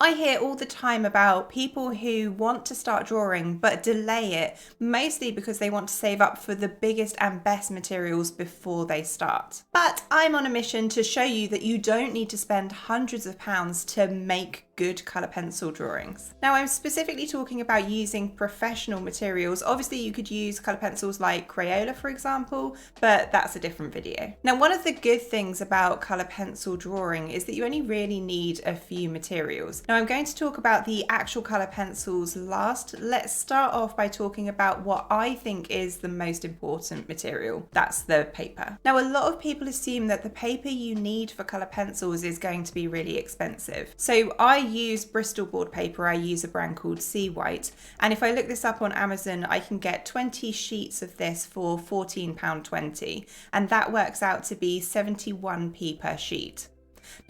I hear all the time about people who want to start drawing but delay it, mostly because they want to save up for the biggest and best materials before they start. But I'm on a mission to show you that you don't need to spend hundreds of pounds to make good colour pencil drawings. Now, I'm specifically talking about using professional materials. Obviously you could use colour pencils like Crayola, for example, but that's a different video. Now, one of the good things about colour pencil drawing is that you only really need a few materials. Now, I'm going to talk about the actual colour pencils last. Let's start off by talking about what I think is the most important material. That's the paper. Now, a lot of people assume that the paper you need for colour pencils is going to be really expensive. So I use Bristol board paper. I use a brand called Sea White, and if I look this up on Amazon, I can get 20 sheets of this for £14.20, and that works out to be 71p per sheet.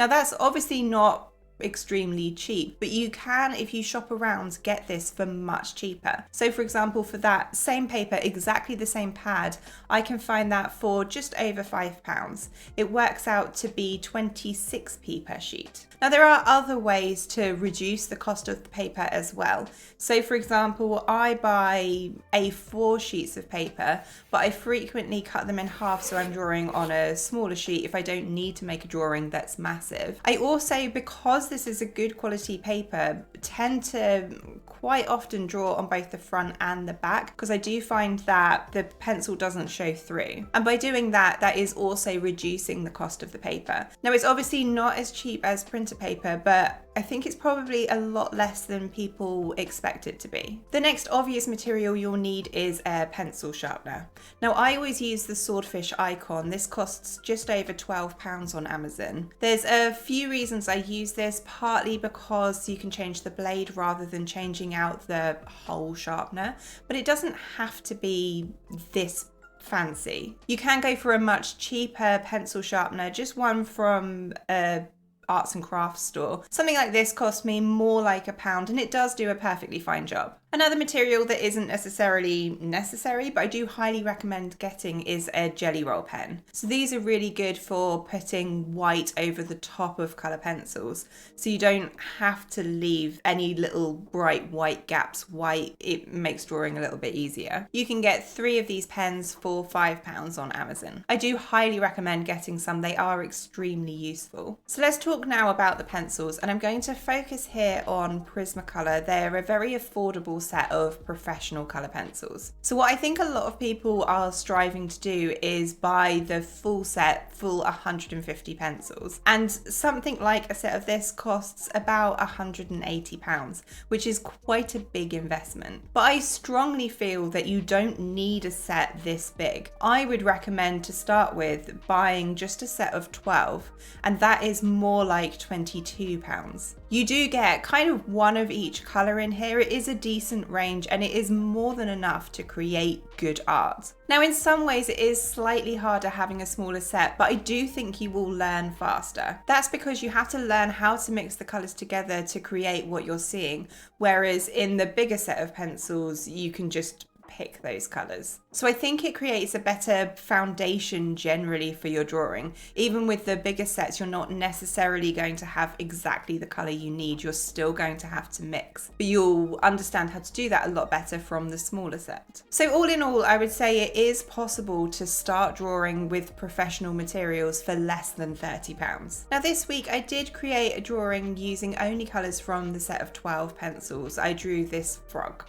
Now, that's obviously not extremely cheap, but you can, if you shop around, get this for much cheaper. So for example, for that same paper, exactly the same pad, I can find that for just over £5. It works out to be 26p per sheet. Now, there are other ways to reduce the cost of the paper as well. So for example, I buy A4 sheets of paper, but I frequently cut them in half so I'm drawing on a smaller sheet if I don't need to make a drawing that's massive. I also, because this is a good quality paper, tend to quite often draw on both the front and the back, because I do find that the pencil doesn't show through. And by doing that, that is also reducing the cost of the paper. Now, it's obviously not as cheap as printer paper, but I think it's probably a lot less than people expect it to be. The next obvious material you'll need is a pencil sharpener. Now, I always use the swordfish icon. This costs just over £12 on Amazon. There's a few reasons I use this, partly because you can change the blade rather than changing out the whole sharpener, but it doesn't have to be this fancy. You can go for a much cheaper pencil sharpener, just one from a arts and crafts store. Something like this cost me more like £1, and it does do a perfectly fine job. Another material that isn't necessarily necessary, but I do highly recommend getting, is a jelly roll pen. So these are really good for putting white over the top of colour pencils, so you don't have to leave any little bright white gaps white. It makes drawing a little bit easier. You can get 3 of these pens for £5 on Amazon. I do highly recommend getting some. They are extremely useful. So let's talk now about the pencils, and I'm going to focus here on Prismacolor. They're a very affordable set of professional colour pencils. So what I think a lot of people are striving to do is buy the full set, full 150 pencils. And something like a set of this costs about £180, which is quite a big investment. But I strongly feel that you don't need a set this big. I would recommend to start with buying just a set of 12, and that is more like £22. You do get kind of one of each colour in here. It is a decent range, and it is more than enough to create good art. Now, in some ways it is slightly harder having a smaller set, but I do think you will learn faster. That's because you have to learn how to mix the colours together to create what you're seeing, whereas in the bigger set of pencils you can just pick those colours. So I think it creates a better foundation generally for your drawing. Even with the bigger sets, you're not necessarily going to have exactly the colour you need. You're still going to have to mix, but you'll understand how to do that a lot better from the smaller set. So all in all, I would say it is possible to start drawing with professional materials for less than £30. Now, this week I did create a drawing using only colours from the set of 12 pencils. I drew this frog.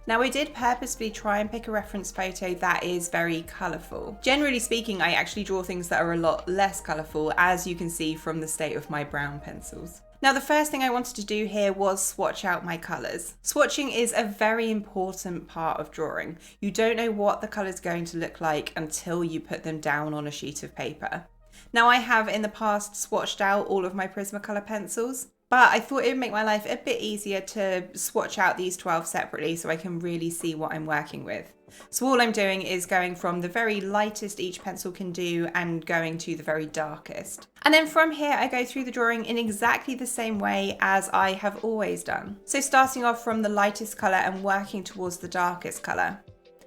Now, I did purposefully try and pick a reference photo that is very colourful. Generally speaking, I actually draw things that are a lot less colourful, as you can see from the state of my brown pencils. Now, the first thing I wanted to do here was swatch out my colours. Swatching is a very important part of drawing. You don't know what the colour's going to look like until you put them down on a sheet of paper. Now, I have in the past swatched out all of my Prismacolor pencils, but I thought it would make my life a bit easier to swatch out these 12 separately so I can really see what I'm working with. So all I'm doing is going from the very lightest each pencil can do and going to the very darkest. And then from here I go through the drawing in exactly the same way as I have always done. So starting off from the lightest colour and working towards the darkest colour.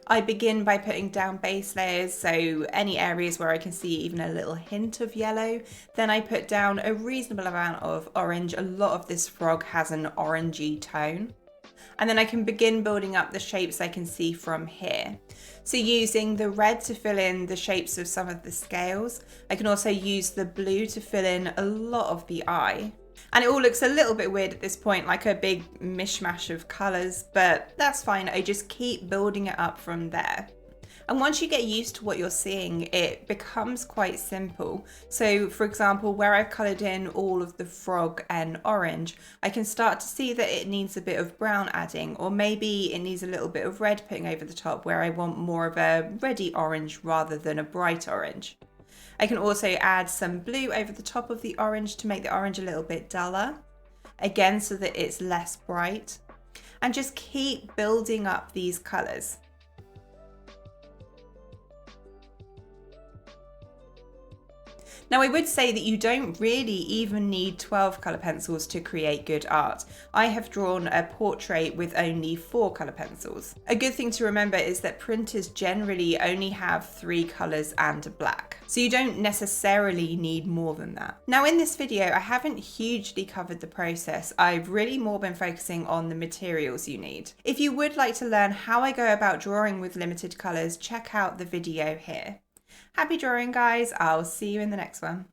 I begin by putting down base layers, so any areas where I can see even a little hint of yellow. Then I put down a reasonable amount of orange. A lot of this frog has an orangey tone. And then I can begin building up the shapes I can see from here. So using the red to fill in the shapes of some of the scales, I can also use the blue to fill in a lot of the eye. And it all looks a little bit weird at this point, like a big mishmash of colours, but that's fine. I just keep building it up from there. And once you get used to what you're seeing, it becomes quite simple. So for example, where I've coloured in all of the frog and orange, I can start to see that it needs a bit of brown adding, or maybe it needs a little bit of red putting over the top where I want more of a reddy orange rather than a bright orange. I can also add some blue over the top of the orange to make the orange a little bit duller, again so that it's less bright, and just keep building up these colours. Now I would say that you don't really even need 12 colour pencils to create good art. I have drawn a portrait with only 4 colour pencils. A good thing to remember is that printers generally only have 3 colours and a black, so you don't necessarily need more than that. Now in this video I haven't hugely covered the process. I've really more been focusing on the materials you need. If you would like to learn how I go about drawing with limited colours, check out the video here. Happy drawing, guys. I'll see you in the next one.